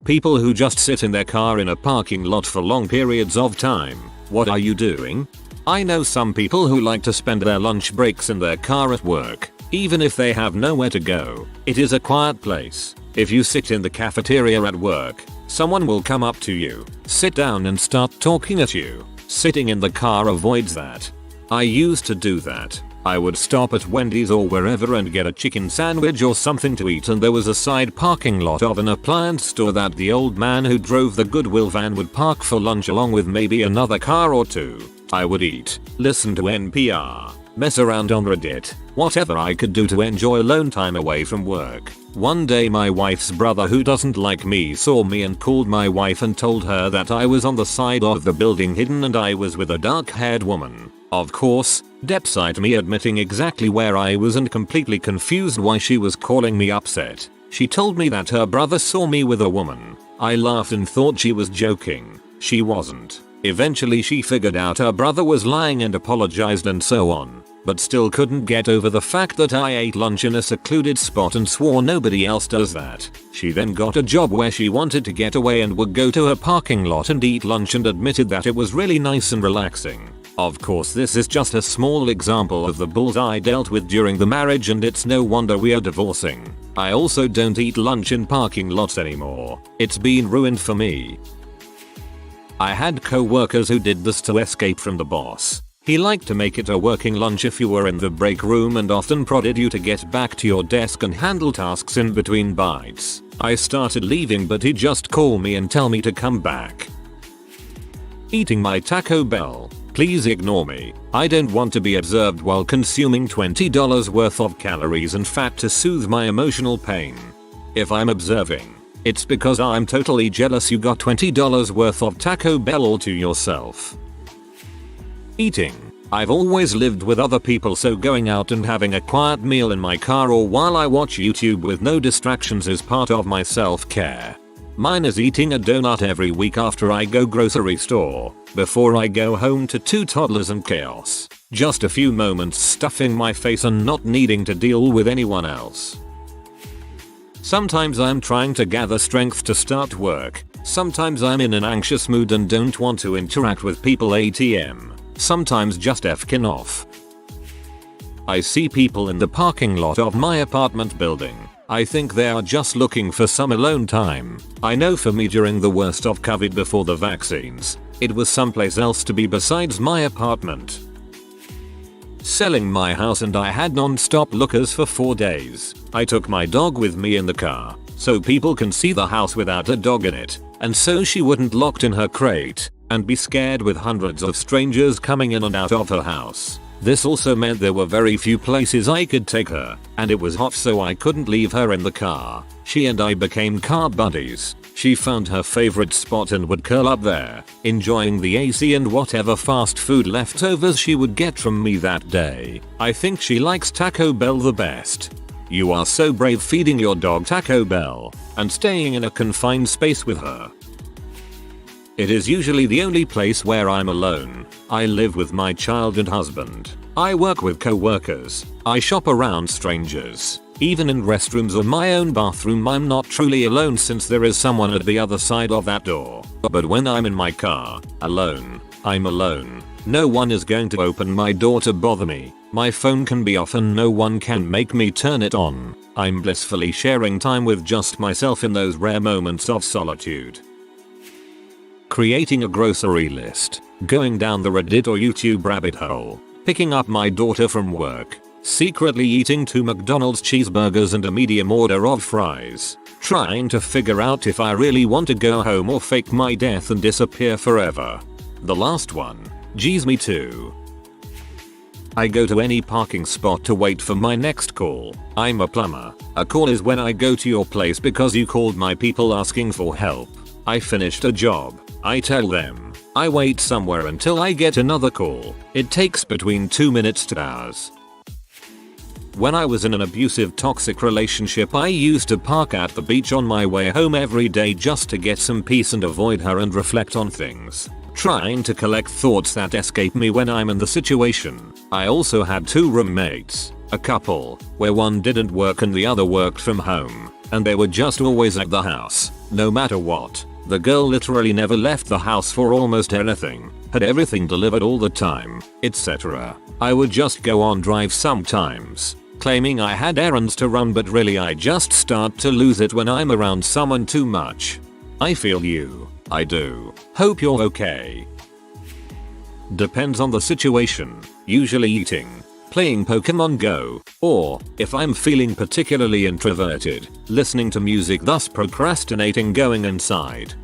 People who just sit in their car in a parking lot for long periods of time. What are you doing? I know some people who like to spend their lunch breaks in their car at work, even if they have nowhere to go. It is a quiet place. If you sit in the cafeteria at work, someone will come up to you, sit down and start talking at you. Sitting in the car avoids that. I used to do that. I would stop at Wendy's or wherever and get a chicken sandwich or something to eat, and there was a side parking lot of an appliance store that the old man who drove the Goodwill van would park for lunch along with maybe another car or two. I would eat, listen to NPR, mess around on Reddit, whatever I could do to enjoy alone time away from work. One day my wife's brother, who doesn't like me, saw me and called my wife and told her that I was on the side of the building hidden and I was with a dark-haired woman. Of course, despite me admitting exactly where I was and completely confused why she was calling me upset, she told me that her brother saw me with a woman. I laughed and thought she was joking. She wasn't. Eventually she figured out her brother was lying and apologized and so on, but still couldn't get over the fact that I ate lunch in a secluded spot and swore nobody else does that. She then got a job where she wanted to get away and would go to her parking lot and eat lunch and admitted that it was really nice and relaxing. Of course, this is just a small example of the bulls I dealt with during the marriage, and it's no wonder we are divorcing. I also don't eat lunch in parking lots anymore. It's been ruined for me. I had co-workers who did this to escape from the boss. He liked to make it a working lunch if you were in the break room and often prodded you to get back to your desk and handle tasks in between bites. I started leaving, but he'd just call me and tell me to come back. Eating my Taco Bell. Please ignore me. I don't want to be observed while consuming $20 worth of calories and fat to soothe my emotional pain. If I'm observing, it's because I'm totally jealous you got $20 worth of Taco Bell all to yourself. Eating. I've always lived with other people, so going out and having a quiet meal in my car or while I watch YouTube with no distractions is part of my self-care. Mine is eating a donut every week after I go grocery store, before I go home to 2 toddlers and chaos. Just a few moments stuffing my face and not needing to deal with anyone else. Sometimes I'm trying to gather strength to start work. Sometimes I'm in an anxious mood and don't want to interact with people ATM. Sometimes just f'ing off. I see people in the parking lot of my apartment building. I think they are just looking for some alone time. I know for me, during the worst of COVID before the vaccines, it was someplace else to be besides my apartment. Selling my house and I had non-stop lookers for 4 days. I took my dog with me in the car, so people can see the house without a dog in it, and so she wouldn't locked in her crate and be scared with hundreds of strangers coming in and out of her house. This also meant there were very few places I could take her, and it was hot, so I couldn't leave her in the car. She and I became car buddies. She found her favorite spot and would curl up there, enjoying the AC and whatever fast food leftovers she would get from me that day. I think she likes Taco Bell the best. You are so brave feeding your dog Taco Bell and staying in a confined space with her. It is usually the only place where I'm alone. I live with my child and husband. I work with co-workers. I shop around strangers. Even in restrooms or my own bathroom, I'm not truly alone since there is someone at the other side of that door. But when I'm in my car, alone, I'm alone. No one is going to open my door to bother me. My phone can be off and no one can make me turn it on. I'm blissfully sharing time with just myself in those rare moments of solitude. Creating a grocery list, going down the Reddit or YouTube rabbit hole, picking up my daughter from work, secretly eating 2 McDonald's cheeseburgers and a medium order of fries, trying to figure out if I really want to go home or fake my death and disappear forever. The last one, geez, me too. I go to any parking spot to wait for my next call. I'm a plumber. A call is when I go to your place because you called my people asking for help. I finished a job. I tell them. I wait somewhere until I get another call. It takes between 2 minutes to hours. When I was in an abusive, toxic relationship, I used to park at the beach on my way home every day just to get some peace and avoid her and reflect on things, trying to collect thoughts that escape me when I'm in the situation. I also had 2 roommates, a couple, where one didn't work and the other worked from home, and they were just always at the house. No matter what, the girl literally never left the house for almost anything, had everything delivered all the time, etc. I would just go on drive sometimes, claiming I had errands to run, but really I just start to lose it when I'm around someone too much. I feel you. I do. Hope you're okay. Depends on the situation, usually eating, playing Pokemon Go, or, if I'm feeling particularly introverted, listening to music, thus procrastinating going inside.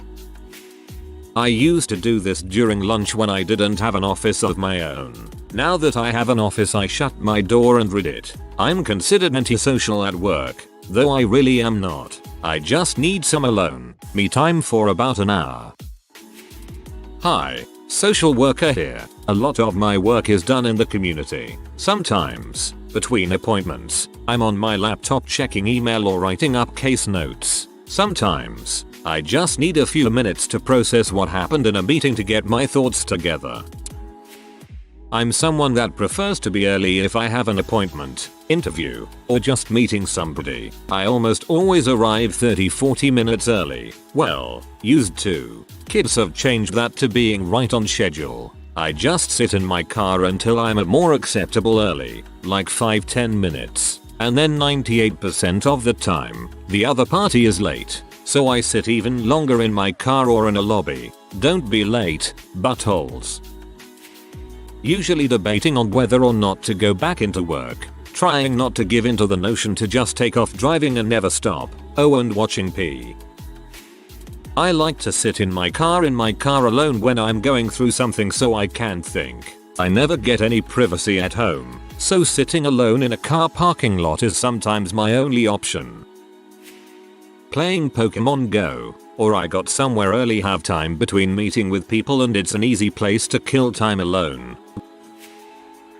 I used to do this during lunch when I didn't have an office of my own. Now that I have an office, I shut my door and read it. I'm considered antisocial at work, though I really am not. I just need some alone, me time for about an hour. Hi, social worker here. A lot of my work is done in the community. Sometimes, between appointments, I'm on my laptop checking email or writing up case notes. Sometimes, I just need a few minutes to process what happened in a meeting to get my thoughts together. I'm someone that prefers to be early if I have an appointment, interview, or just meeting somebody. I almost always arrive 30-40 minutes early. Well, used to. Kids have changed that to being right on schedule. I just sit in my car until I'm at more acceptable early, like 5-10 minutes, and then 98% of the time, the other party is late. So I sit even longer in my car or in a lobby. Don't be late, buttholes. Usually debating on whether or not to go back into work, trying not to give in to the notion to just take off driving and never stop, oh, and watching P. I like to sit in my car alone when I'm going through something so I can think. I never get any privacy at home, so sitting alone in a car parking lot is sometimes my only option. Playing Pokemon Go, or I got somewhere early, have time between meeting with people and it's an easy place to kill time alone.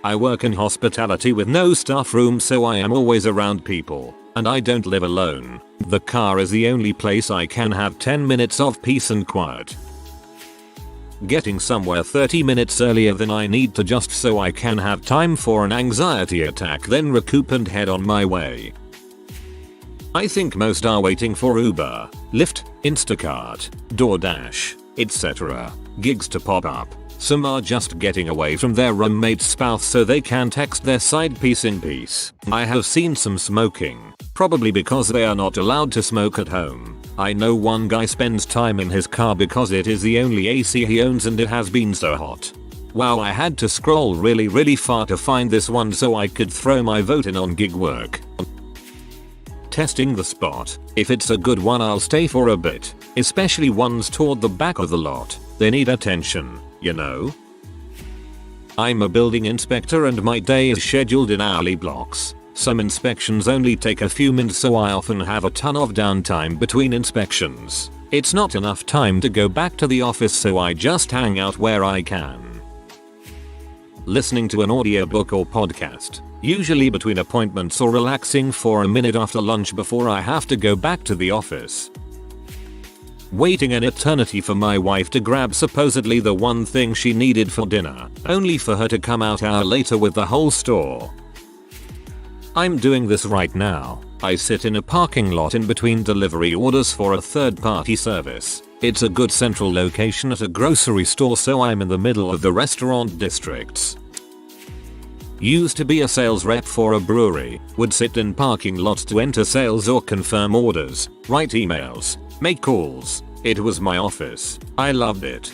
I work in hospitality with no staff room, so I am always around people, and I don't live alone. The car is the only place I can have 10 minutes of peace and quiet. Getting somewhere 30 minutes earlier than I need to just so I can have time for an anxiety attack, then recoup and head on my way. I think most are waiting for Uber, Lyft, Instacart, DoorDash, etc. gigs to pop up. Some are just getting away from their roommate's spouse so they can text their side piece in peace. I have seen some smoking, probably because they are not allowed to smoke at home. I know one guy spends time in his car because it is the only AC he owns and it has been so hot. Wow, I had to scroll really far to find this one so I could throw my vote in on gig work. Testing the spot. If it's a good one, I'll stay for a bit, especially ones toward the back of the lot. They need attention, you know? I'm a building inspector and my day is scheduled in hourly blocks. Some inspections only take a few minutes, so I often have a ton of downtime between inspections. It's not enough time to go back to the office, so I just hang out where I can. Listening to an audiobook or podcast, usually between appointments, or relaxing for a minute after lunch before I have to go back to the office. Waiting an eternity for my wife to grab supposedly the one thing she needed for dinner, only for her to come out an hour later with the whole store. I'm doing this right now. I sit in a parking lot in between delivery orders for a third-party service. It's a good central location at a grocery store, so I'm in the middle of the restaurant districts. Used to be a sales rep for a brewery, would sit in parking lots to enter sales or confirm orders, write emails, make calls. It was my office. I loved it.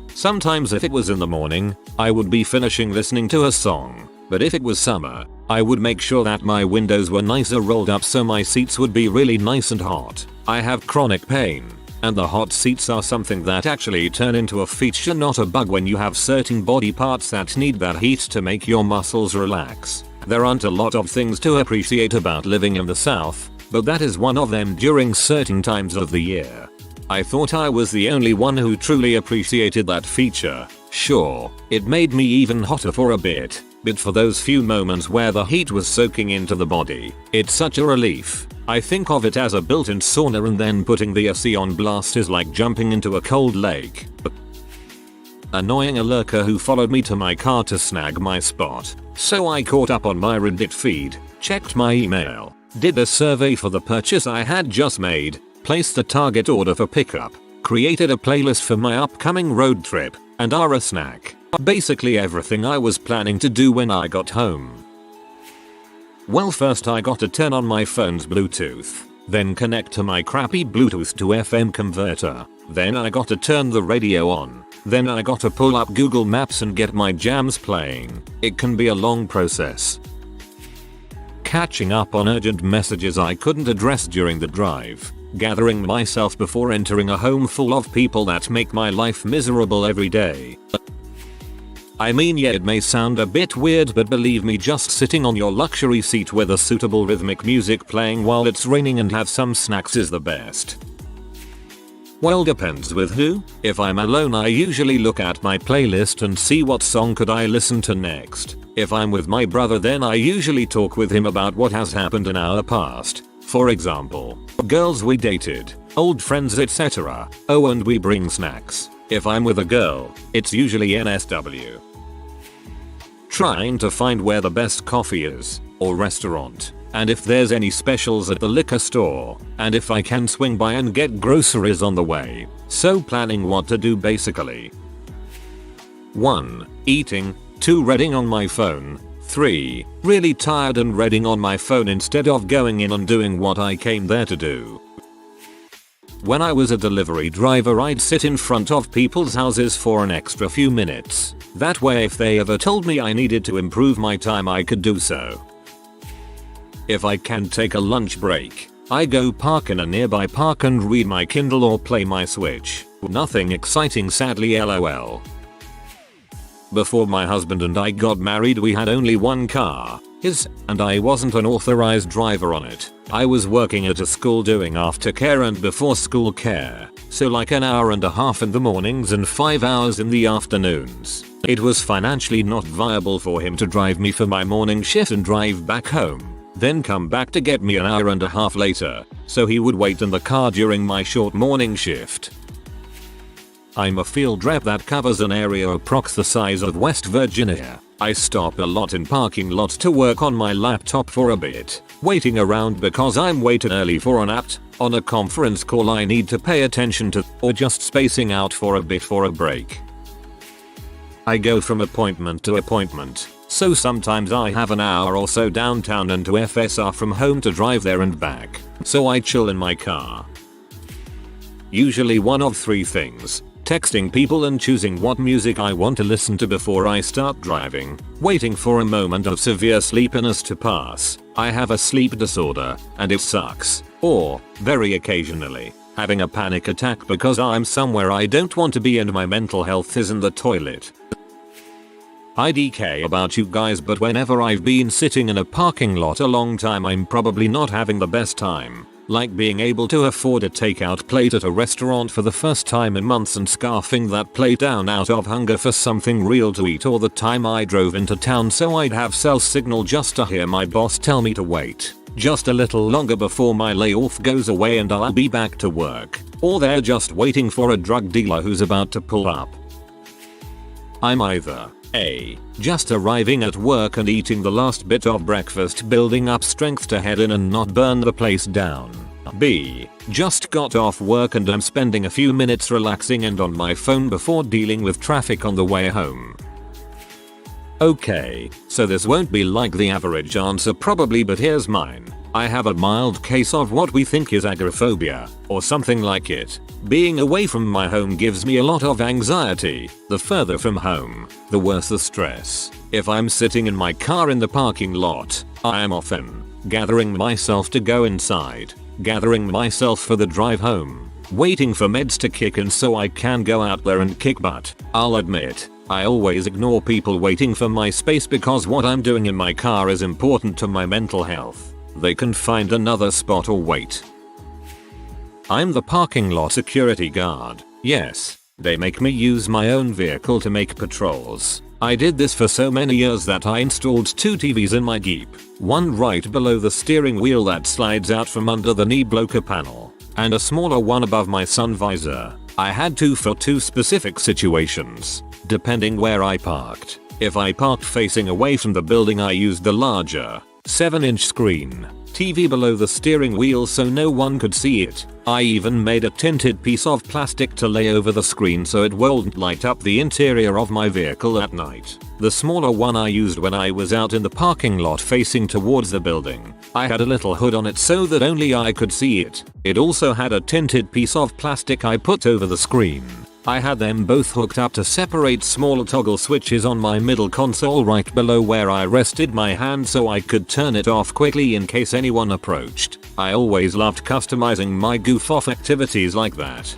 Sometimes if it was in the morning, I would be finishing listening to a song, but if it was summer, I would make sure that my windows were nicer rolled up so my seats would be really nice and hot. I have chronic pain, and the hot seats are something that actually turn into a feature, not a bug, when you have certain body parts that need that heat to make your muscles relax. There aren't a lot of things to appreciate about living in the South, but that is one of them during certain times of the year. I thought I was the only one who truly appreciated that feature. Sure, it made me even hotter for a bit, but for those few moments where the heat was soaking into the body, it's such a relief. I think of it as a built-in sauna, and then putting the AC on blast is like jumping into a cold lake. Annoying a lurker who followed me to my car to snag my spot, so I caught up on my Reddit feed, checked my email, did a survey for the purchase I had just made, placed a Target order for pickup, created a playlist for my upcoming road trip, and a snack. Basically everything I was planning to do when I got home. Well, first I got to turn on my phone's Bluetooth, then connect to my crappy Bluetooth to FM converter, then I got to turn the radio on, then I got to pull up Google Maps and get my jams playing. It can be a long process. Catching up on urgent messages I couldn't address during the drive, gathering myself before entering a home full of people that make my life miserable every day. I mean, yeah, it may sound a bit weird, but believe me, just sitting on your luxury seat with a suitable rhythmic music playing while it's raining and have some snacks is the best. Well, depends with who. If I'm alone, I usually look at my playlist and see what song could I listen to next. If I'm with my brother, then I usually talk with him about what has happened in our past. For example, girls we dated, old friends, etc. Oh, and we bring snacks. If I'm with a girl, it's usually NSW. Trying to find where the best coffee is, or restaurant, and if there's any specials at the liquor store, and if I can swing by and get groceries on the way. So planning what to do basically. 1. Eating. 2. Reading on my phone. 3. Really tired and reading on my phone instead of going in and doing what I came there to do. When I was a delivery driver, I'd sit in front of people's houses for an extra few minutes. That way if they ever told me I needed to improve my time, I could do so. If I can take a lunch break, I go park in a nearby park and read my Kindle or play my Switch. Nothing exciting, sadly, lol. Before my husband and I got married, we had only one car, his, and I wasn't an authorized driver on it. I was working at a school doing aftercare and before school care, so like an hour and a half in the mornings and 5 hours in the afternoons. It was financially not viable for him to drive me for my morning shift and drive back home, then come back to get me an hour and a half later, so he would wait in the car during my short morning shift. I'm a field rep that covers an area approx the size of West Virginia. I stop a lot in parking lots to work on my laptop for a bit, waiting around because I'm way too early for an apt, on a conference call I need to pay attention to, or just spacing out for a bit for a break. I go from appointment to appointment, so sometimes I have an hour or so downtown and to FSR from home to drive there and back, so I chill in my car. Usually one of 3 things: texting people and choosing what music I want to listen to before I start driving, waiting for a moment of severe sleepiness to pass. I have a sleep disorder, and it sucks. Or, very occasionally, having a panic attack because I'm somewhere I don't want to be and my mental health is in the toilet. I DK about you guys, but whenever I've been sitting in a parking lot a long time, I'm probably not having the best time. Like being able to afford a takeout plate at a restaurant for the first time in months and scarfing that plate down out of hunger for something real to eat, or the time I drove into town so I'd have cell signal just to hear my boss tell me to wait just a little longer before my layoff goes away and I'll be back to work. Or they're just waiting for a drug dealer who's about to pull up. I'm either A. just arriving at work and eating the last bit of breakfast, building up strength to head in and not burn the place down. B. just got off work and I'm spending a few minutes relaxing and on my phone before dealing with traffic on the way home. Okay, so this won't be like the average answer probably, but here's mine. I have a mild case of what we think is agoraphobia, or something like it. Being away from my home gives me a lot of anxiety. The further from home, the worse the stress. If I'm sitting in my car in the parking lot, I am often gathering myself to go inside, gathering myself for the drive home, waiting for meds to kick in so I can go out there and kick butt. I'll admit, I always ignore people waiting for my space because what I'm doing in my car is important to my mental health. They can find another spot or wait. I'm the parking lot security guard. Yes, they make me use my own vehicle to make patrols. I did this for so many years that I installed 2 TVs in my Jeep, one right below the steering wheel that slides out from under the knee blocker panel, and a smaller one above my sun visor. I had 2 for 2 specific situations, depending where I parked. If I parked facing away from the building, I used the larger 7-inch screen. TV below the steering wheel so no one could see it. I even made a tinted piece of plastic to lay over the screen so it wouldn't light up the interior of my vehicle at night. The smaller one I used when I was out in the parking lot facing towards the building. I had a little hood on it so that only I could see it. It also had a tinted piece of plastic I put over the screen. I had them both hooked up to separate smaller toggle switches on my middle console right below where I rested my hand so I could turn it off quickly in case anyone approached. I always loved customizing my goof off activities like that.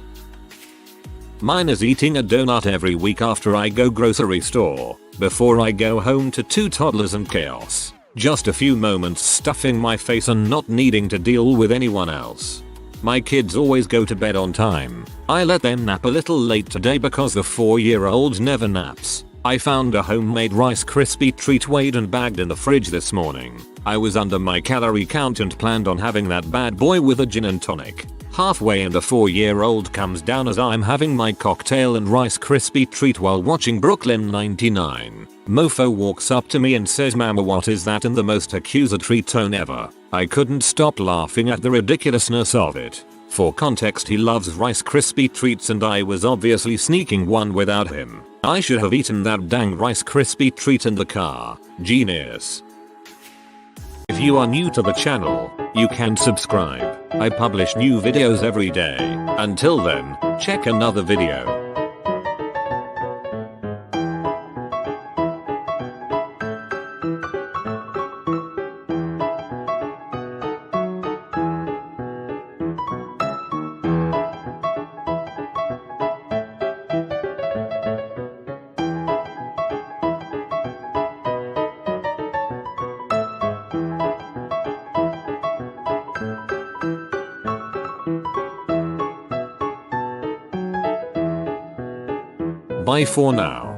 Mine is eating a donut every week after I go grocery store, before I go home to 2 toddlers and chaos. Just a few moments stuffing my face and not needing to deal with anyone else. My kids always go to bed on time. I let them nap a little late today because the 4-year-old never naps. I found a homemade Rice Krispie treat weighed and bagged in the fridge this morning. I was under my calorie count and planned on having that bad boy with a gin and tonic. Halfway and the 4-year-old comes down as I'm having my cocktail and Rice Krispie treat while watching Brooklyn 99. Mofo walks up to me and says, "Mama, what is that?" in the most accusatory tone ever. I couldn't stop laughing at the ridiculousness of it. For context, he loves Rice Krispie treats and I was obviously sneaking one without him. I should have eaten that dang Rice Krispie treat in the car. Genius. If you are new to the channel, you can subscribe. I publish new videos every day. Until then, check another video. Bye for now.